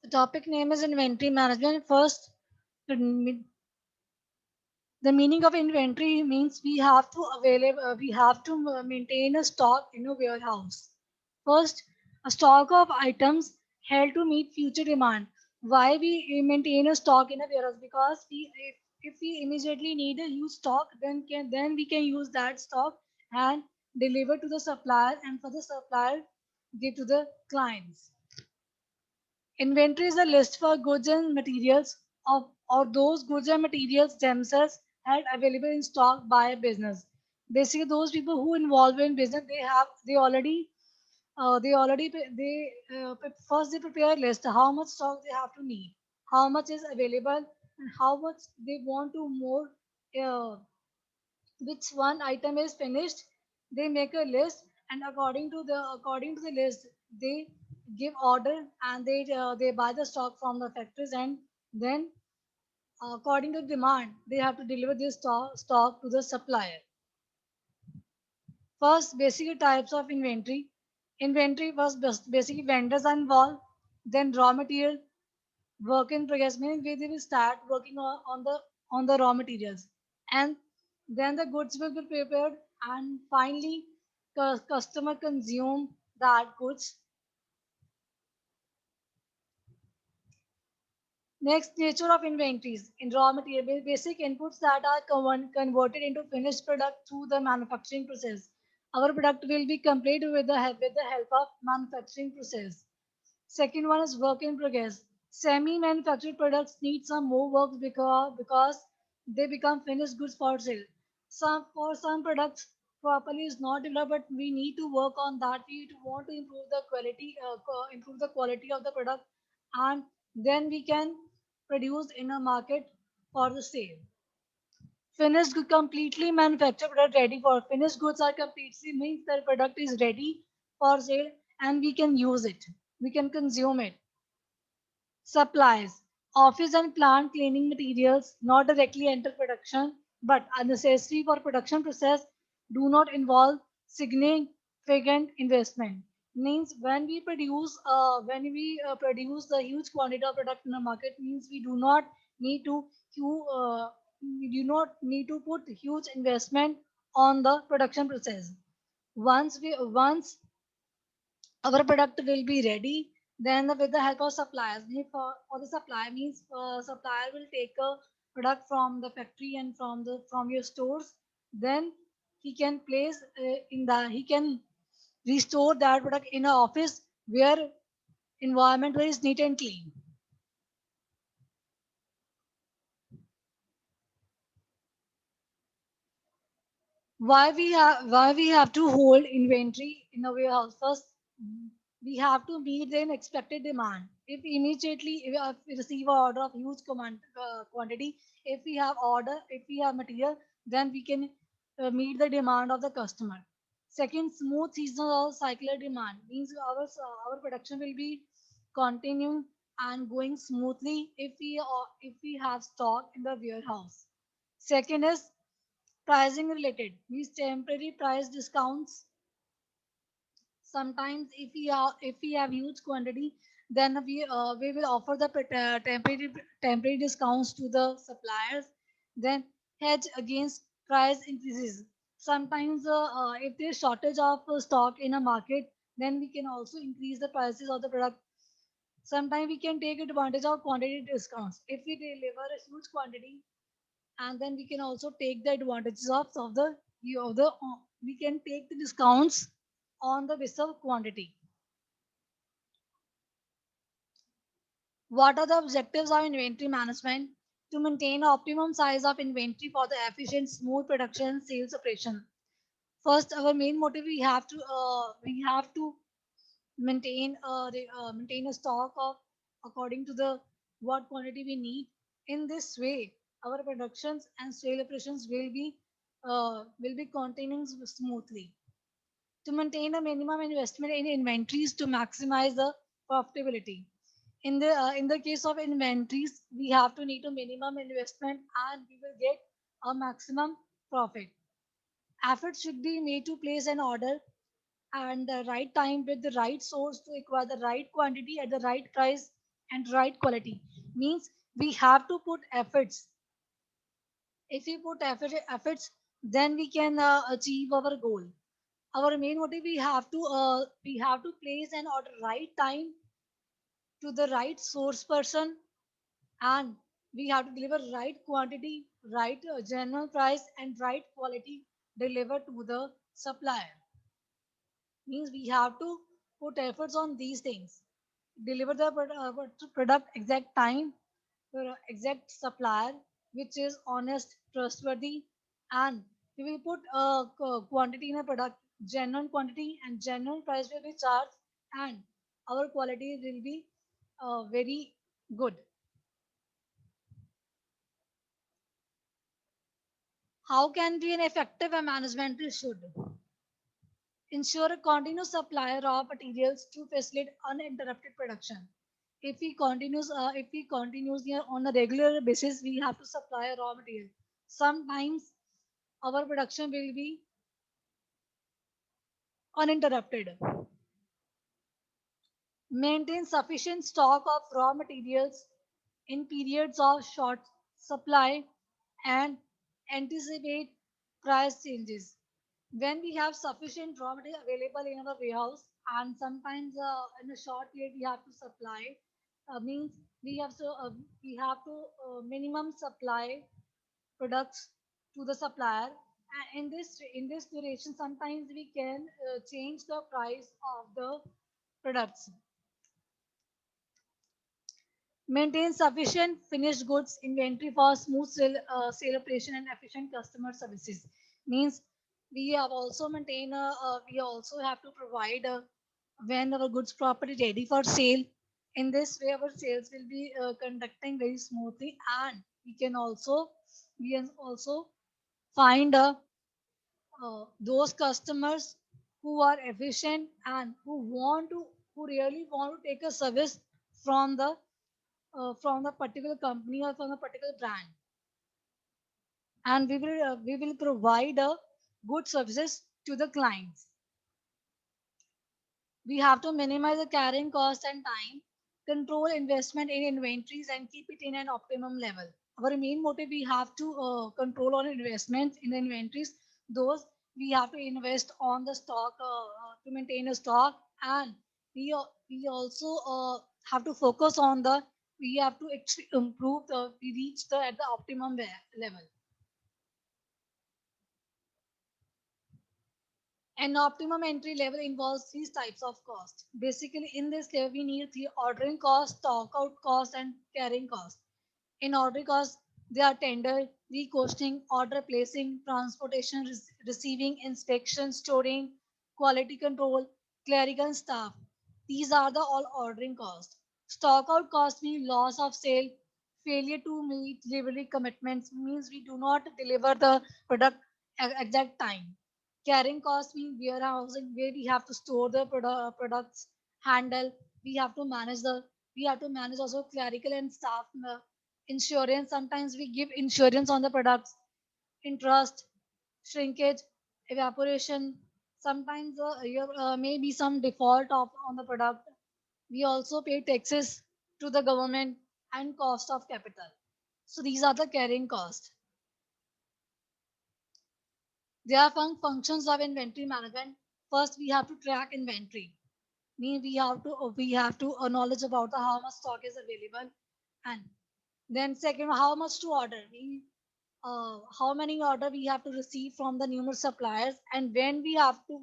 The topic name is inventory management. First, the the meaning of inventory means we have to maintain a stock in a warehouse. First, a stock of items held to meet future demand. Why we maintain a stock in a warehouse? Because if we immediately need a huge stock, then we can use that stock and deliver to the supplier, and for the supplier give to the clients. Inventory is a list for goods and materials of or those goods and materials themselves had available in stock by a business. Basically, those people who involved in business, first they prepare a list how much stock they have to need, how much is available, and how much they want to more. Uh, which one item is finished, they make a list, and according to the list they give order, and they buy the stock from the factories, and then according to demand they have to deliver this stock to the supplier. First, basic types of inventory was basically vendors are involved, then raw material, work in progress means they will start working on the raw materials, and then the goods will be prepared, and finally customer consume that goods. Next, nature of inventories in raw material, basic inputs that are converted into finished product through the manufacturing process. Our product will be completed with the help of manufacturing process. Second one is work in progress. Semi-manufactured products need some more work because they become finished goods for sale. Some products properly is not developed, but we need to work on that. Want to improve the quality of the product, and then we can produce in a market for the sale. Completely manufactured product ready for finished goods are completely means the product is ready for sale, and we can use it. We can consume it. Supplies. Office and plant cleaning materials not directly enter production but are necessary for production process, do not involve significant investment. Means when we produce the huge quantity of product in the market, means need to we do not need to put huge investment on the production process. Once our product will be ready, then with the help of suppliers, for the supply means supplier will take a product from the factory and from your stores, then he can restore that product in an office where environment is neat and clean. Why we have to hold inventory in a warehouse? First, we have to meet the unexpected demand. If we receive an order of huge quantity, if we have material, then we can meet the demand of the customer. Second, smooth seasonal or cyclical demand means our production will be continuing and going smoothly if we have stock in the warehouse. Second is pricing related means temporary price discounts. Sometimes if we have huge quantity, then we will offer the temporary discounts to the suppliers. Then hedge against price increases. Sometimes if there is shortage of stock in a market, then we can also increase the prices of the product. Sometimes we can take advantage of quantity discounts if we deliver a huge quantity, and then we can also take the advantages of the we can take the discounts on the basis of quantity. What are the objectives of inventory management? To maintain optimum size of inventory for the efficient smooth production and sales operation. First, our main motive, we have to maintain a stock of according to the what quantity we need. In this way, our productions and sale operations will be continuing smoothly. To maintain a minimum investment in inventories to maximize the profitability. In the case of inventories, we have to need a minimum investment, and we will get a maximum profit. Efforts should be made to place an order and the right time with the right source to acquire the right quantity at the right price and right quality. Means we have to put efforts. If we put efforts, then we can achieve our goal. Our main motive, we have to place an order right time to the right source person, and we have to deliver right quantity, right general price, and right quality delivered to the supplier. Means we have to put efforts on these things. Deliver the product exact time, exact supplier, which is honest, trustworthy, and we will put quantity in a product, genuine quantity and genuine price will be charged, and our quality will be very good. How can be an effective management should ensure a continuous supply of raw materials to facilitate uninterrupted production. If we continues here on a regular basis, we have to supply raw material. Sometimes our production will be uninterrupted. Maintain sufficient stock of raw materials in periods of short supply and anticipate price changes. When we have sufficient raw material available in our warehouse, and sometimes in a short period we have to supply, means we have to minimum supply products to the supplier. And in this duration, sometimes we can change the price of the products. Maintain sufficient finished goods inventory for smooth sale operation and efficient customer services. Means we have also we also have to provide when our goods properly ready for sale. In this way, our sales will be conducting very smoothly, and we can also find those customers who are efficient and who really want to take a service from the particular company or from a particular brand, and we will provide good services to the clients. We have to minimize the carrying cost and time, control investment in inventories, and keep it in an optimum level. Our main motive, we have to control on investments in the inventories. Those we have to invest on the stock to maintain a stock, and we also have to focus on the we have to improve the we reach the at the optimum level. An optimum entry level involves three types of cost. Basically, in this level, we need three: ordering cost, stock out cost, and carrying cost. In ordering cost, they are tender, recosting, order placing, transportation, receiving, inspection, storing, quality control, clerical staff. These are the all ordering costs. Stock out cost means loss of sale, failure to meet delivery commitments means we do not deliver the product at exact time. Carrying cost means warehousing, where we have to store the products, handle. We have to manage we have to manage also clerical and staff. Insurance, sometimes we give insurance on the products. Interest, shrinkage, evaporation. Sometimes may be some default on the product. We also pay taxes to the government and cost of capital. So these are the carrying costs. There are functions of inventory management. First, we have to track inventory. Mean we have to knowledge about how much stock is available, and then second, how much to order. How many order we have to receive from the numerous suppliers, and when we have to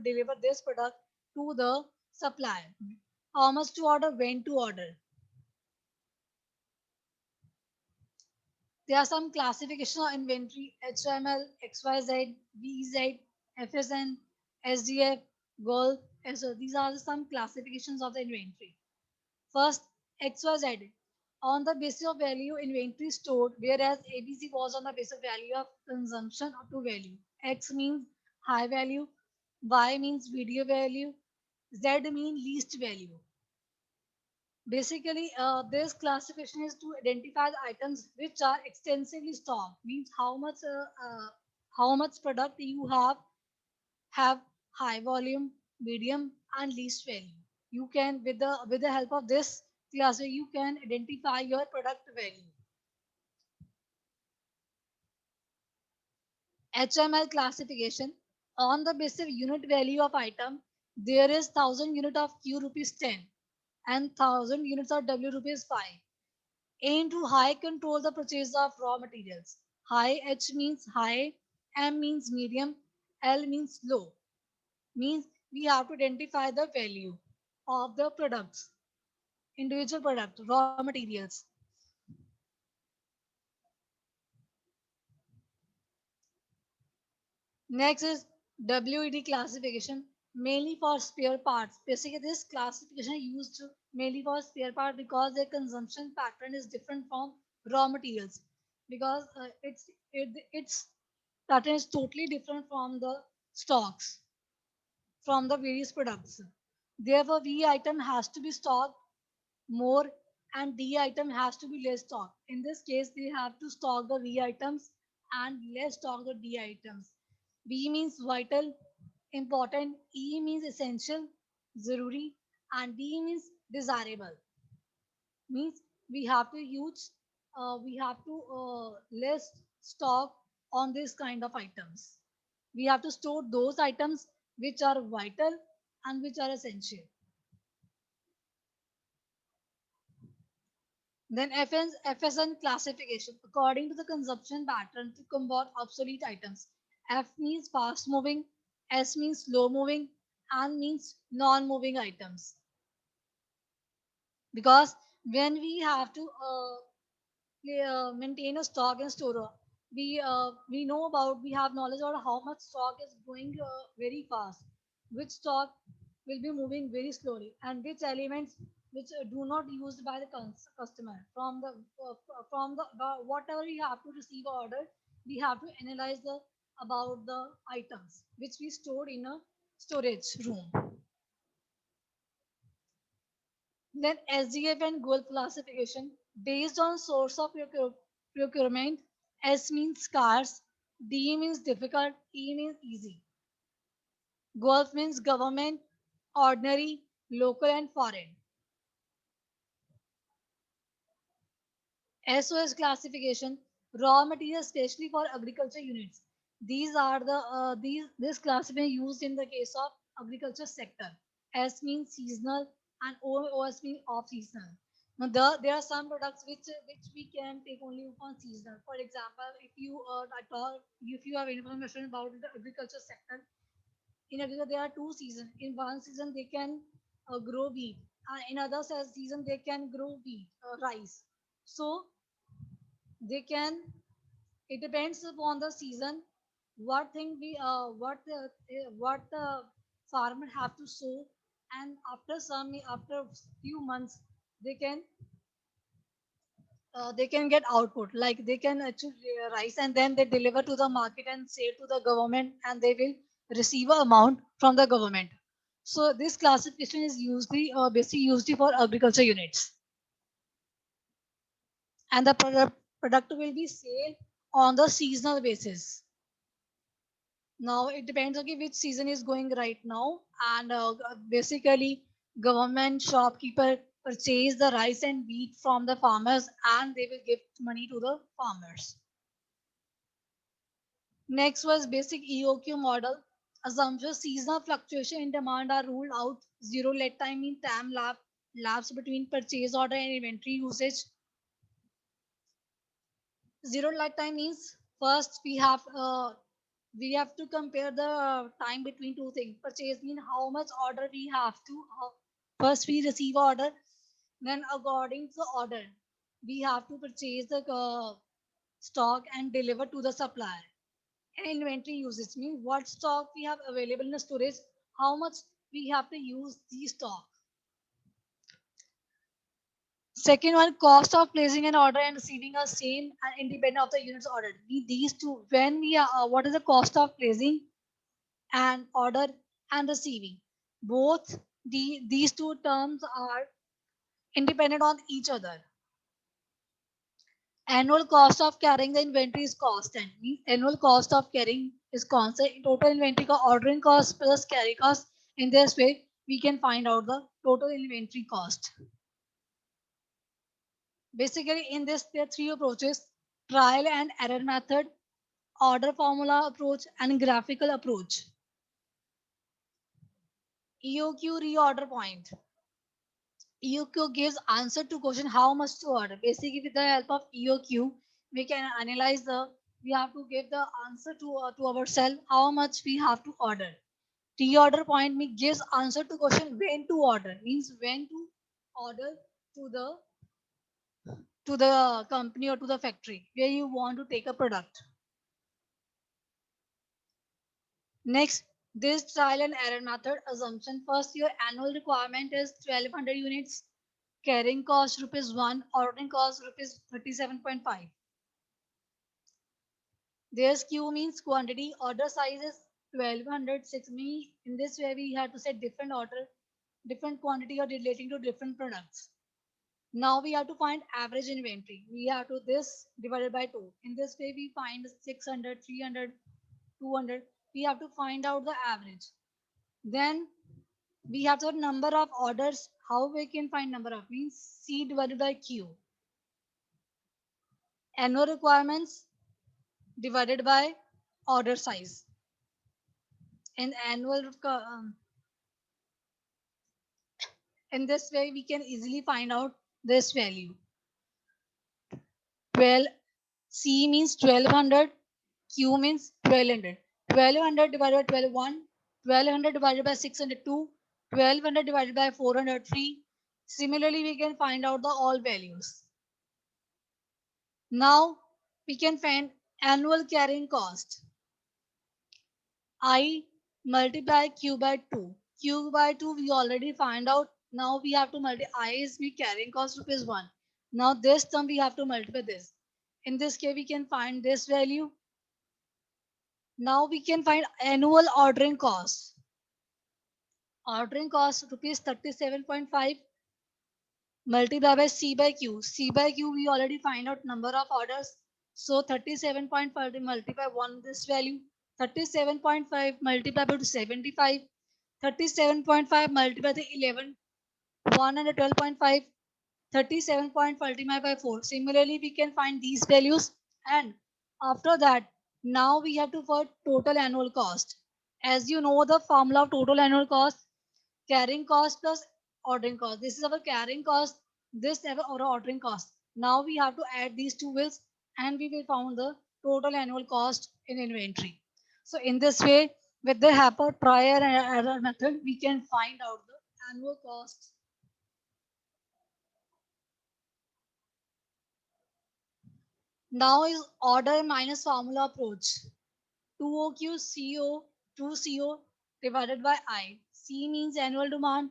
deliver this product to the supplier. How much to order, when to order. There are some classification of inventory: HML, XYZ, VZ, FSN, SDF, Gold. So these are some classifications of the inventory. First, XYZ. On the basis of value, inventory stored, whereas ABC was on the basis of value of consumption up to value. X means high value, Y means video value, Z means least value. Basically, this classification is to identify the items which are extensively stocked. Means how much product you have high volume, medium, and least value. You can with the help of this class where you can identify your product value. HML classification. On the basis of unit value of item, there is 1000 unit of Q rupees 10 and 1000 units of W rupees 5. Aim to high control the purchase of raw materials. High H means high, M means medium, L means low. Means we have to identify the value of the products, individual product, raw materials. Next is WED classification, mainly for spare parts. Basically, this classification is used mainly for spare parts because their consumption pattern is different from raw materials. Because its pattern is totally different from the stocks, from the various products. Therefore, V item has to be stocked more and D item has to be less stock. In this case, they have to stock the V items and less stock the D items. V means vital, important, E means essential, zaruri, and D means desirable. Means we have to use, we have to less stock on this kind of items. We have to store those items which are vital and which are essential. Then FSN classification according to the consumption pattern to combat obsolete items. F means fast moving, S means slow moving, and means non moving items. Because when we have to maintain a stock and store, we know about, we have knowledge about how much stock is going very fast, which stock will be moving very slowly, and which elements which do not used by the customer. From the whatever we have to receive order, we have to analyze the about the items which we stored in a storage room. Then SDF and goal classification based on source of procurement. S means scarce, D means difficult, E means easy. Gulf means government, ordinary, local, and foreign. SOS classification raw materials, especially for agriculture units. These are the this classification used in the case of agriculture sector. S means seasonal and OS means off seasonal. Now there are some products which we can take only on seasonal. For example, if you have information about the agriculture sector, in agriculture there are two seasons. In one season they can grow wheat, in other season they can grow rice. So they can, it depends upon the season, what thing we what the farmer have to sow, and after few months they can they can get output, like they can achieve rice and then they deliver to the market and sell to the government and they will receive a amount from the government. So this classification is usually basically used for agriculture units, and the product will be sold on the seasonal basis. Now it depends, okay, which season is going right now, and basically government shopkeeper purchase the rice and wheat from the farmers and they will give money to the farmers. Next was basic EOQ model. Assumption seasonal fluctuation in demand are ruled out. Zero lead time in time lapse between purchase order and inventory usage. Zero lead time means first we have to compare the time between two things. Purchase mean how much order we have to first we receive order, then according to the order we have to purchase the stock and deliver to the supplier. And inventory usage means what stock we have available in the storage, how much we have to use the stock. Second one, cost of placing an order and receiving a same and independent of the units ordered. These two, when we are, what is the cost of placing an order and receiving? Both these two terms are independent on each other. Annual cost of carrying the inventory is constant. Means annual cost of carrying is constant. Total inventory cost, ordering cost plus carry cost. In this way, we can find out the total inventory cost. Basically, in this, there are three approaches: trial and error method, order formula approach, and graphical approach. EOQ reorder point. EOQ gives answer to question how much to order. Basically, with the help of EOQ, we can analyze we have to give the answer to ourselves how much we have to order. Reorder point gives answer to question when to order, means when to order to the company or to the factory where you want to take a product. Next, this trial and error method assumption. First, your annual requirement is 1200 units, carrying cost rupees 1, ordering cost rupees 37.5. There's Q means quantity, order size is 1206. Me in this way we have to set different order, different quantity or relating to different products. Now we have to find average inventory. We have to this divided by 2. In this way we find 600, 300, 200. We have to find out the average. Then we have the number of orders. How we can find number of means C divided by Q. Annual requirements divided by order size. In in this way we can easily find out this value. 12 C means 1200, Q means 1200. 1200 divided by 12 1, 1200 divided by 602, 1200 divided by 403. Similarly, we can find out the all values. Now we can find annual carrying cost. I multiply Q by 2. Q by 2 we already find out. Now we have to multiply. I is me carrying cost rupees 1. Now this term we have to multiply this. In this case we can find this value. Now we can find annual ordering cost. Ordering cost rupees 37.5 multiplied by C by Q. C by Q we already find out number of orders. So 37.5 multiply 1 this value. 37.5 multiplied by 75. 37.5 multiplied by 11. 112.5. 37.5 multiplied by 4. Similarly, we can find these values, and after that, now we have to find total annual cost. As you know, the formula of total annual cost, carrying cost plus ordering cost. This is our carrying cost, this is our ordering cost. Now we have to add these two bills and we will find the total annual cost in inventory. So in this way, with the HAPA trial and error method, we can find out the annual cost. Now is order minus formula approach. 2OQ CO 2CO divided by I. C means annual demand.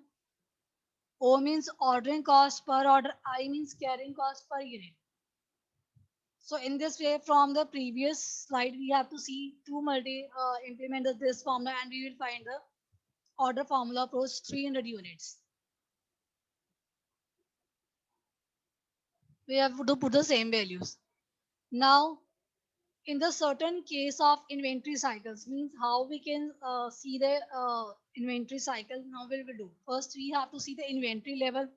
O means ordering cost per order. I means carrying cost per unit. So in this way, from the previous slide, we have to see two implement this formula, and we will find the order formula approach 300 units. We have to put the same values. Now in the certain case of inventory cycles, means how we can see the inventory cycle. Now we will do first we have to see the inventory level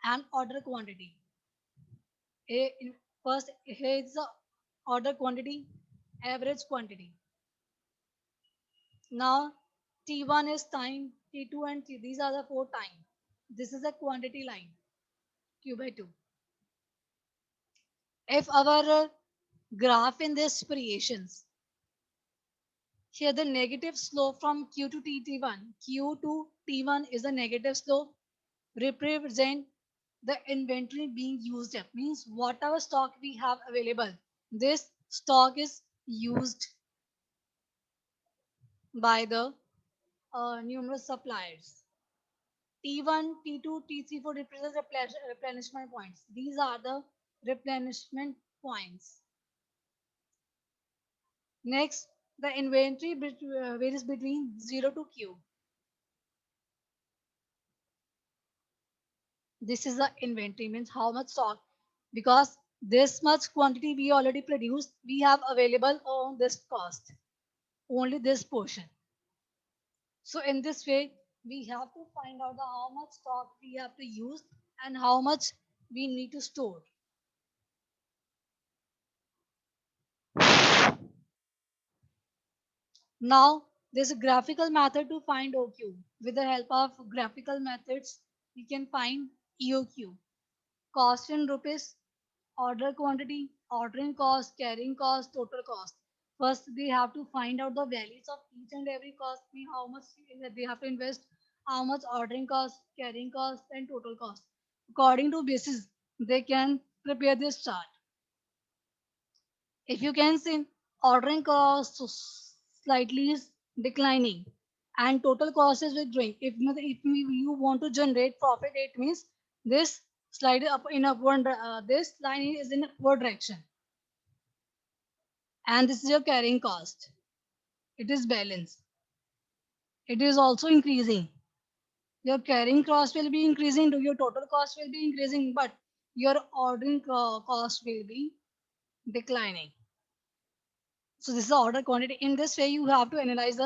and order quantity. First here is the order quantity, average quantity. Now T1 is time, T2 and T, these are the 4 time. This is a quantity line, Q by 2. If our graph in this variations, here the negative slope from Q to T1. Q to T1 is a negative slope, represent the inventory being used up. Means whatever stock we have available, this stock is used by the numerous suppliers. T1, T2, T3, 4 represent replenishment points. These are the replenishment points. Next, the inventory varies between 0 to Q. This is the inventory, means how much stock, because this much quantity we already produced, we have available on this cost, only this portion. So in this way we have to find out how much stock we have to use and how much we need to store. Now, there's a graphical method to find OQ. With the help of graphical methods, we can find EOQ. Cost in rupees, order quantity, ordering cost, carrying cost, total cost. First, they have to find out the values of each and every cost, mean how much they have to invest, how much ordering cost, carrying cost, and total cost. According to basis, they can prepare this chart. If you can see, ordering cost slightly is declining and total cost is growing. If you want to generate profit, it means this slide up in upward. This line is in upward direction, and this is your carrying cost. It is balanced. It is also increasing. Your carrying cost will be increasing. Your total cost will be increasing, but your ordering cost will be declining. So this is the order quantity. In this way, you have to analyze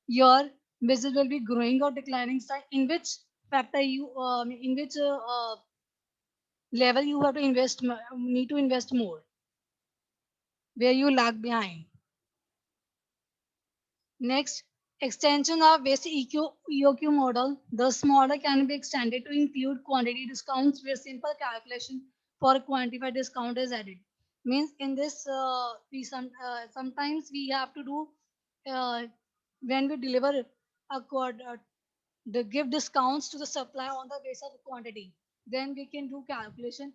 your business will be growing or declining side. In which factor you, in which level you have to invest, need to invest more, where you lag behind. Next, extension of basic EOQ model. This model can be extended to include quantity discounts where simple calculation for quantified discount is added. Means in this, sometimes we have to do uh, when we deliver a the give discounts to the supplier on the basis of quantity. Then we can do calculation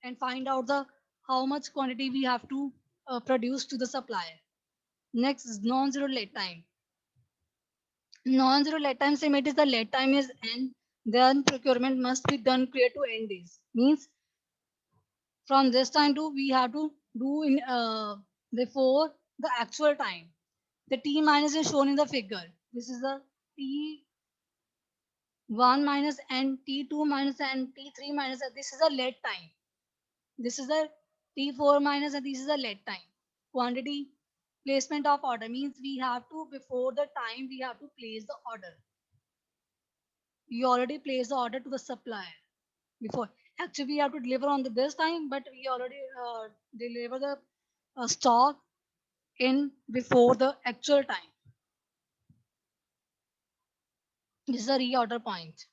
and find out the how much quantity we have to produce to the supplier. Next is non-zero lead time. Non-zero lead time same it is the lead time is n, then procurement must be done prior to end days. Means from this time to we have to do in before the actual time. The T minus is shown in the figure. This is the T1 minus n, T2 minus n, T3 minus n. This is the lead time. This is the T4 minus and this is the lead time. Quantity placement of order means we have to before the time we have to place the order. You already placed the order to the supplier before. Actually, we have to deliver on the this time, but we already deliver the stock in before the actual time. This is a reorder point.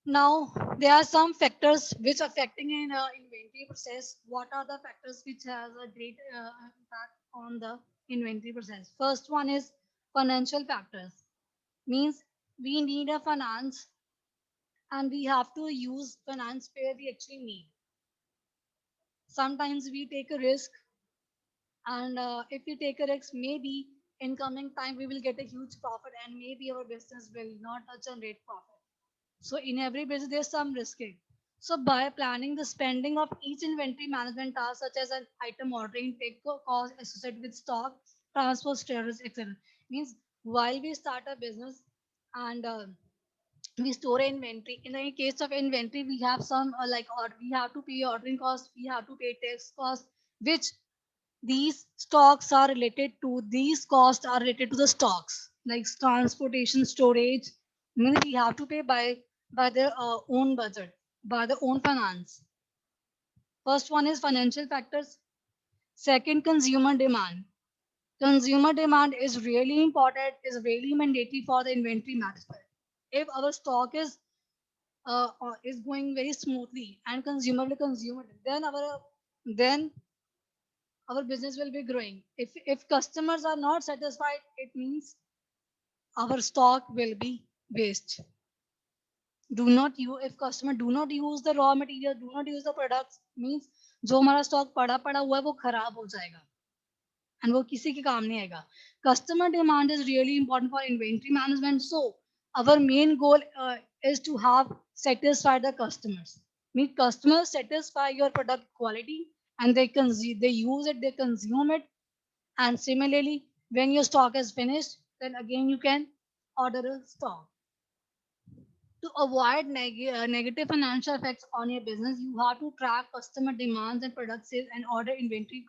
Now, there are some factors which affecting in inventory process. What are the factors which has a great impact on the inventory process? First one is financial factors. Means we need a finance and we have to use finance where we actually need. Sometimes we take a risk, and if we take a risk, maybe in coming time we will get a huge profit, and maybe our business will not generate profit. So in every business, there's some risking. So by planning the spending of each inventory management task, such as an item ordering, take cost associated with stock, transport, storage, etc., means while we start a business and we store inventory. In the case of inventory, we have some we have to pay ordering cost, we have to pay tax cost, which these stocks are related to. These costs are related to the stocks like transportation, storage. Means we have to pay by their own budget, by their own finance. First one is financial factors. Second, consumer demand. Consumer demand is really important, is really mandatory for the inventory management. If our stock is going very smoothly and consumer will consume it, then our business will be growing. If customers are not satisfied, it means our stock will be waste. Do not use if customer do not use the raw material, do not use the products, means जो हमारा stock पड़ा पड़ा हुआ है वो खराब हो जाएगा and वो किसी के काम नहीं आएगा. Customer demand is really important for inventory management. So our main goal is to have satisfy the customers. Mean customers satisfy your product quality and they use it, they consume it, and similarly when your stock is finished, then again you can order a stock. To avoid negative financial effects on your business, you have to track customer demands and product sales and order inventory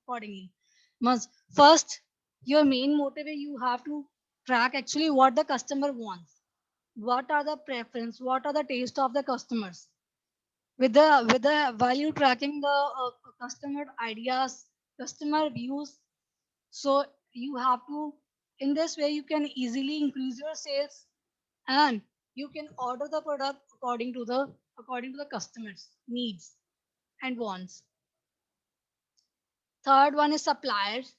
accordingly. Must first, your main motive is you have to track actually what the customer wants. What are the preference? What are the taste of the customers? With the while you tracking the customer ideas, customer views. So you have to, in this way, you can easily increase your sales, and you can order the product according to the customer's needs and wants. Third one is suppliers.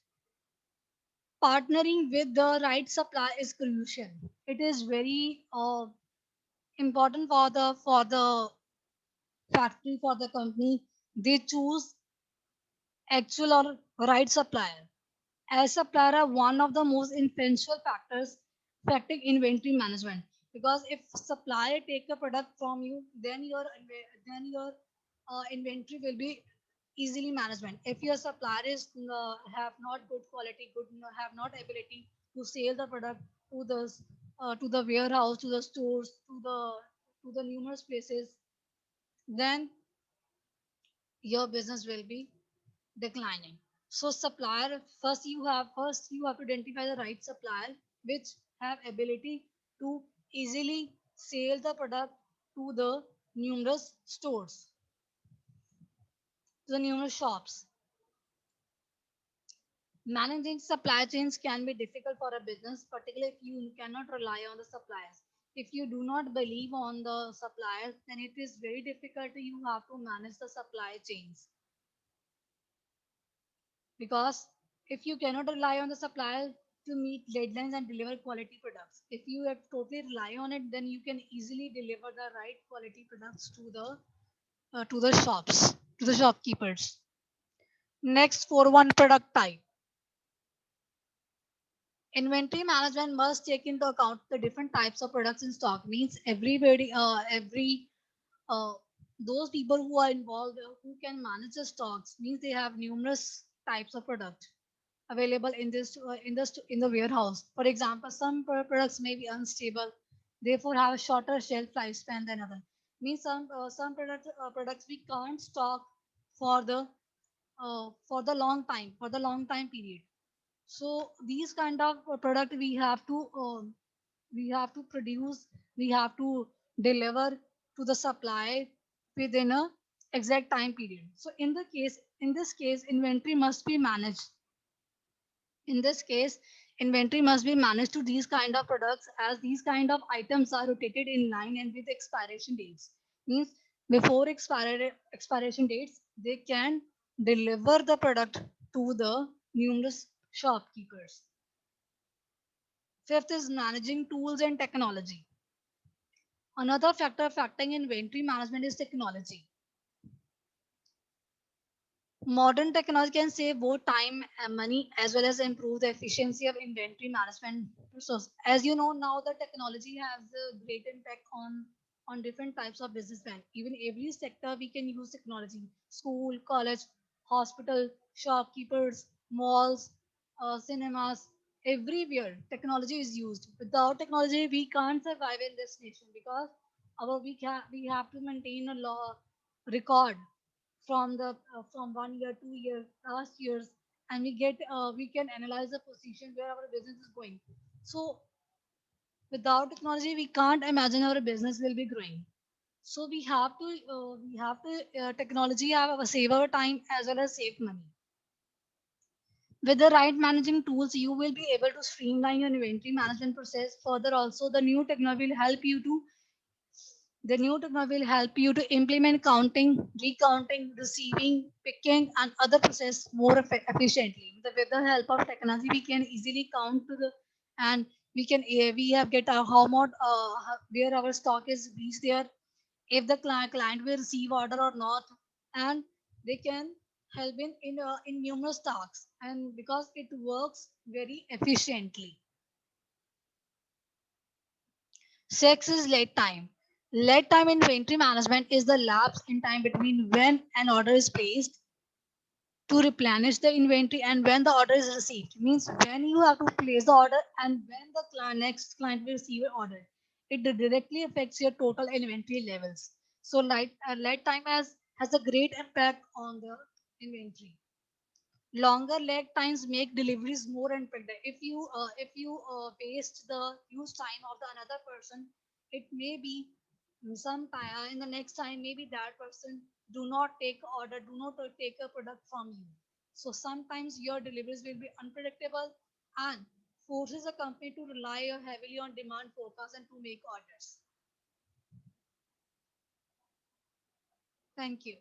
Partnering with the right supplier is crucial. It is very important for the factory, for the company. They choose actual or right supplier. As supplier are one of the most essential factors affecting inventory management. Because if supplier take a product from you, then your inventory will be easily management. If your supplier is have not good quality, have not ability to sell the product to the warehouse, to the stores, to the numerous places, then your business will be declining. So supplier, first you have to identify the right supplier which have ability to easily sell the product to the numerous stores, to the numerous shops. Managing supply chains can be difficult for a business, particularly if you cannot rely on the suppliers. If you do not believe on the suppliers, then it is very difficult. You have to manage the supply chains, because if you cannot rely on the supplier to meet deadlines and deliver quality products, if you have totally rely on it, then you can easily deliver the right quality products to the shops, to the shopkeepers. Next, for one product type, inventory management must take into account the different types of products in stock. Means every uh, those people who are involved, who can manage the stocks, means they have numerous types of product available in the warehouse. For example, some products may be unstable, therefore have a shorter shelf lifespan than other. Means some products we can't stock for the long time, for the long time period. So these kind of product we have to produce, we have to deliver to the supply within a exact time period. So in this case, inventory must be managed. In this case, inventory must be managed to these kind of products, as these kind of items are rotated in line and with expiration dates. Means before expiration dates, they can deliver the product to the numerous shopkeepers. Fifth is managing tools and technology. Another factor affecting inventory management is technology. Modern technology can save both time and money, as well as improve the efficiency of inventory management process. As you know, now the technology has a great impact on different types of businessmen. Even every sector we can use technology. School, college, hospital, shopkeepers, malls, cinemas, everywhere technology is used. Without technology, we can't survive in this nation, because we have to maintain a law record from 1 year, 2 years, past years, and we can analyze the position where our business is going. So without technology, we can't imagine our business will be growing. So we have to technology have save our time as well as save money. With the right managing tools, you will be able to streamline your inventory management process. Further, also the new technology will help you to implement counting, recounting, receiving, picking, and other process more efficiently. With the help of technology, we can easily count to the and we have get how much where our stock is reached there, if the client will receive order or not, and they can help in numerous tasks, and because it works very efficiently. Six is lead time. Lead time in inventory management is the lapse in time between when an order is placed to replenish the inventory and when the order is received. Means when you have to place the order and when the next client will receive an order. It directly affects your total inventory levels. So lead time has a great impact on the inventory. Longer lag times make deliveries more unpredictable. If you waste the use time of the another person, it may be Sometime in the next time, maybe that person do not take order, do not take a product from you. So sometimes your deliveries will be unpredictable and forces a company to rely heavily on demand forecast and to make orders. Thank you.